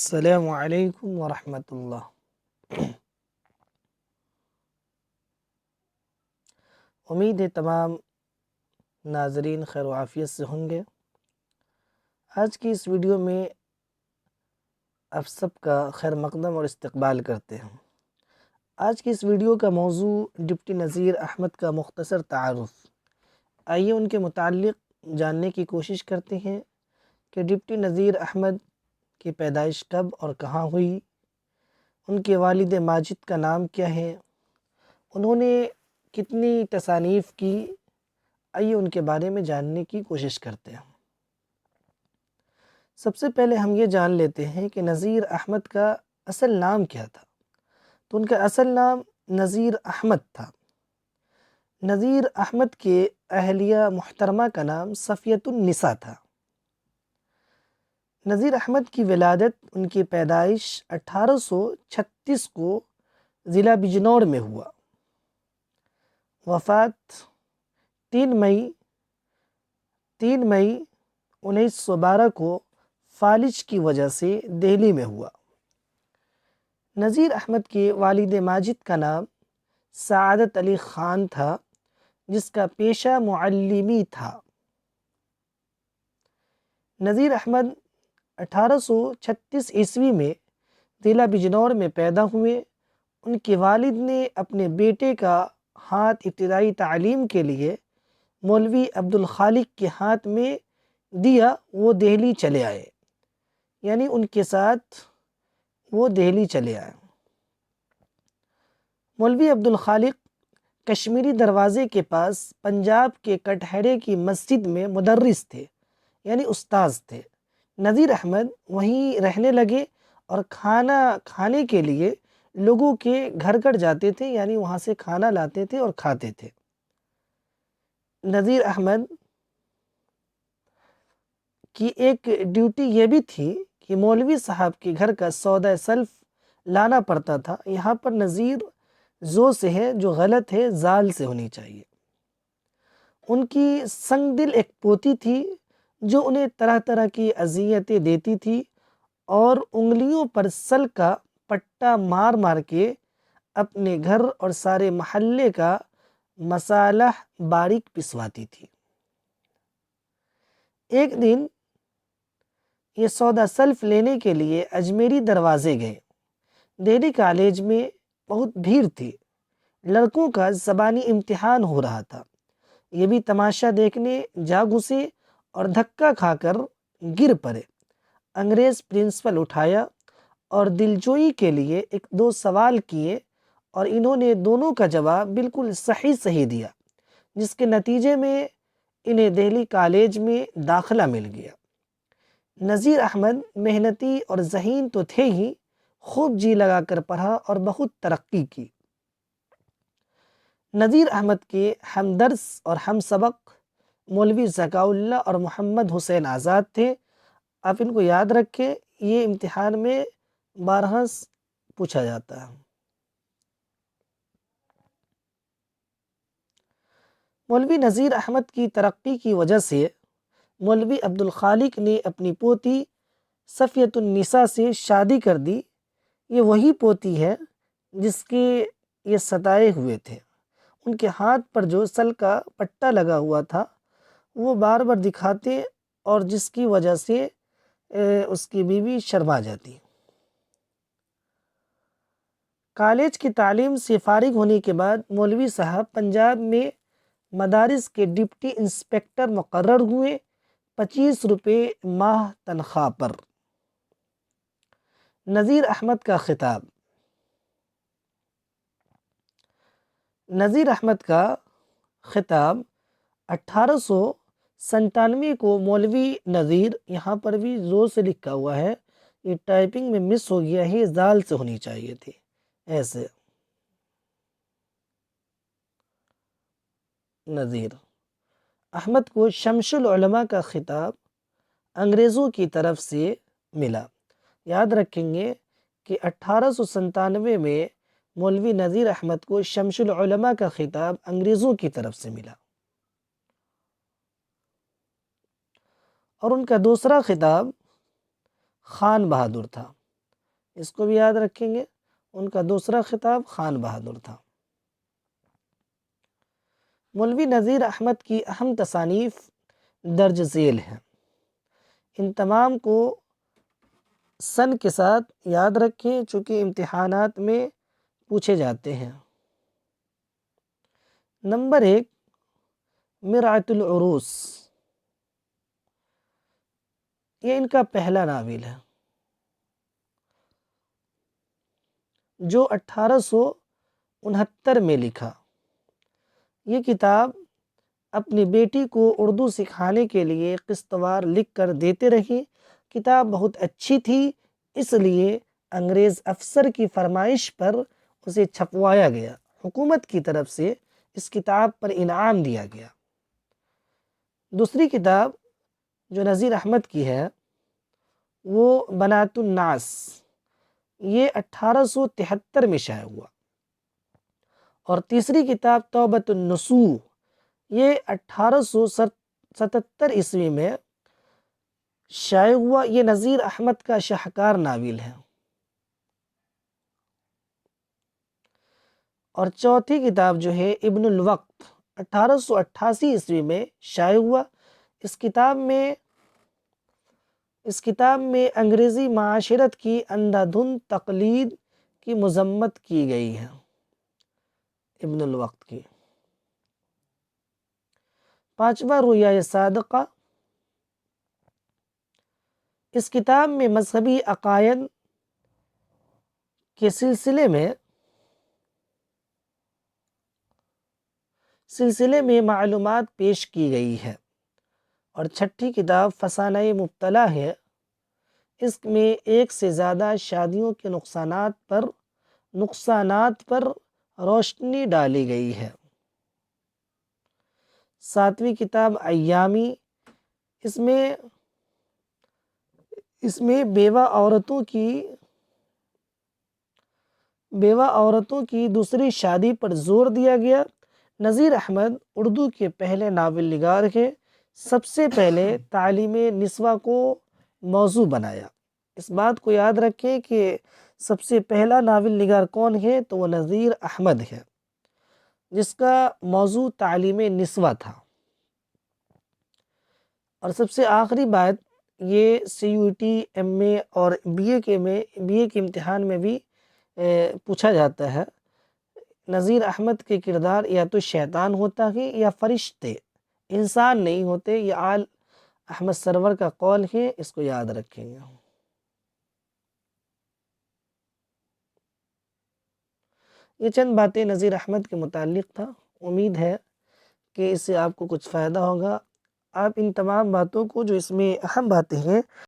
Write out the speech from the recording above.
السلام علیکم ورحمۃ اللہ۔ امید ہے تمام ناظرین خیر و عافیت سے ہوں گے۔ آج کی اس ویڈیو میں آپ سب کا خیر مقدم اور استقبال کرتے ہیں۔ آج کی اس ویڈیو کا موضوع ڈپٹی نذیر احمد کا مختصر تعارف۔ آئیے ان کے متعلق جاننے کی کوشش کرتے ہیں کہ ڈپٹی نذیر احمد کی پیدائش کب اور کہاں ہوئی، ان کے والد ماجد کا نام کیا ہے، انہوں نے کتنی تصانیف کی۔ آئیے ان کے بارے میں جاننے کی کوشش کرتے ہیں۔ سب سے پہلے ہم یہ جان لیتے ہیں کہ نذیر احمد کا اصل نام کیا تھا۔ تو ان کا اصل نام نذیر احمد تھا۔ نذیر احمد کے اہلیہ محترمہ کا نام صفیۃ النساء تھا۔ نذیر احمد کی ولادت، ان کی پیدائش 1836 کو ضلع بجنور میں ہوا۔ وفات 3 مئی 1912 کو فالج کی وجہ سے دہلی میں ہوا۔ نذیر احمد کے والد ماجد کا نام سعادت علی خان تھا، جس کا پیشہ معلمی تھا۔ نذیر احمد 1836 عیسوی میں ضلع بجنور میں پیدا ہوئے۔ ان کے والد نے اپنے بیٹے کا ہاتھ ابتدائی تعلیم کے لیے مولوی عبدالخالق کے ہاتھ میں دیا، وہ دہلی چلے آئے، یعنی ان کے ساتھ وہ دہلی چلے آئے۔ مولوی عبدالخالق کشمیری دروازے کے پاس پنجاب کے کٹہرے کی مسجد میں مدرس تھے، یعنی استاذ تھے۔ نذیر احمد وہیں رہنے لگے اور کھانا کھانے کے لیے لوگوں کے گھر گھر جاتے تھے، یعنی وہاں سے کھانا لاتے تھے اور کھاتے تھے۔ نذیر احمد کی ایک ڈیوٹی یہ بھی تھی کہ مولوی صاحب کے گھر کا سودا سلف لانا پڑتا تھا۔ یہاں پر نذیر زو سے ہے، جو غلط ہے، زال سے ہونی چاہیے۔ ان کی سنگ دل ایک پوتی تھی جو انہیں طرح طرح کی اذیتیں دیتی تھی اور انگلیوں پر سل کا پٹا مار مار کے اپنے گھر اور سارے محلے کا مصالح باریک پسواتی تھی۔ ایک دن یہ سودا سلف لینے کے لیے اجمیری دروازے گئے۔ دہلی کالج میں بہت بھیڑ تھی، لڑکوں کا زبانی امتحان ہو رہا تھا۔ یہ بھی تماشا دیکھنے جا گھسے اور دھکا کھا کر گر پڑے۔ انگریز پرنسپل اٹھایا اور دلجوئی کے لیے 1-2 سوال کیے اور انہوں نے دونوں کا جواب بالکل صحیح دیا، جس کے نتیجے میں انہیں دہلی کالج میں داخلہ مل گیا۔ نذیر احمد محنتی اور ذہین تو تھے ہی، خوب جی لگا کر پڑھا اور بہت ترقی کی۔ نذیر احمد کے ہمدرس اور ہم سبق مولوی ذکاء اللہ اور محمد حسین آزاد تھے۔ آپ ان کو یاد رکھیں، یہ امتحان میں 12 پوچھا جاتا ہے۔ مولوی نذیر احمد کی ترقی کی وجہ سے مولوی عبدالخالق نے اپنی پوتی صفیۃ النساء سے شادی کر دی۔ یہ وہی پوتی ہے جس کے یہ ستائے ہوئے تھے۔ ان کے ہاتھ پر جو سل کا پٹا لگا ہوا تھا وہ بار بار دکھاتے اور جس کی وجہ سے اس کی بیوی شرما جاتی۔ کالج کی تعلیم سے فارغ ہونے کے بعد مولوی صاحب پنجاب میں مدارس کے ڈپٹی انسپکٹر مقرر ہوئے، 25 روپے ماہ تنخواہ پر۔ نذیر احمد کا خطاب۔ نذیر احمد کا خطاب 1897 کو مولوی نذیر، یہاں پر بھی زور سے لکھا ہوا ہے، یہ ٹائپنگ میں مس ہو گیا ہے، زال سے ہونی چاہیے تھی ایسے۔ نذیر احمد کو شمس العلماء کا خطاب انگریزوں کی طرف سے ملا۔ یاد رکھیں گے کہ 1897 میں مولوی نذیر احمد کو شمس العلماء کا خطاب انگریزوں کی طرف سے ملا، اور ان کا دوسرا خطاب خان بہادر تھا۔ اس کو بھی یاد رکھیں گے۔ ان کا دوسرا خطاب خان بہادر تھا۔ مولوی نذیر احمد کی اہم تصانیف درج ذیل ہیں۔ ان تمام کو سن کے ساتھ یاد رکھیں چونکہ امتحانات میں پوچھے جاتے ہیں۔ نمبر 1، مرعۃ العروس، یہ ان کا پہلا ناول ہے جو 1869 میں لکھا۔ یہ کتاب اپنی بیٹی کو اردو سکھانے کے لیے قسط وار لکھ کر دیتے رہی۔ کتاب بہت اچھی تھی، اس لیے انگریز افسر کی فرمائش پر اسے چھپوایا گیا۔ حکومت کی طرف سے اس کتاب پر انعام دیا گیا۔ دوسری کتاب جو نذیر احمد کی ہے وہ بنات الناس، یہ 1873 میں شائع ہوا۔ اور تیسری کتاب توبۃ النصوح، یہ 1877 عیسوی میں شائع ہوا۔ یہ نذیر احمد کا شاہکار ناول ہے۔ اور چوتھی کتاب جو ہے ابن الوقت، 1888 عیسوی میں شائع ہوا۔ اس کتاب میں انگریزی معاشرت کی اندھا دھند تقلید کی مذمت کی گئی ہے، ابن الوقت کی۔ پانچواں رویہ صادقہ، اس کتاب میں مذہبی عقائد کے سلسلے میں معلومات پیش کی گئی ہے۔ اور چھٹی کتاب فسانہ مبتلا ہے۔ اس میں ایک سے زیادہ شادیوں کے نقصانات پر روشنی ڈالی گئی ہے۔ ساتویں کتاب ایامی، اس میں بیوہ عورتوں کی دوسری شادی پر زور دیا گیا۔ نذیر احمد اردو کے پہلے ناول نگار ہیں۔ سب سے پہلے تعلیم نسواں کو موضوع بنایا۔ اس بات کو یاد رکھیں کہ سب سے پہلا ناول نگار کون ہے تو وہ نذیر احمد ہے، جس کا موضوع تعلیم نسواں تھا۔ اور سب سے آخری بات، یہ CUT MA اور BA کے امتحان میں بھی پوچھا جاتا ہے۔ نذیر احمد کے کردار یا تو شیطان ہوتا ہے یا فرشتے، انسان نہیں ہوتے۔ یہ آل احمد سرور کا قول ہے، اس کو یاد رکھیں گے۔ یہ چند باتیں نذیر احمد کے متعلق تھا۔ امید ہے کہ اس سے آپ کو کچھ فائدہ ہوگا۔ آپ ان تمام باتوں کو جو اس میں اہم باتیں ہیں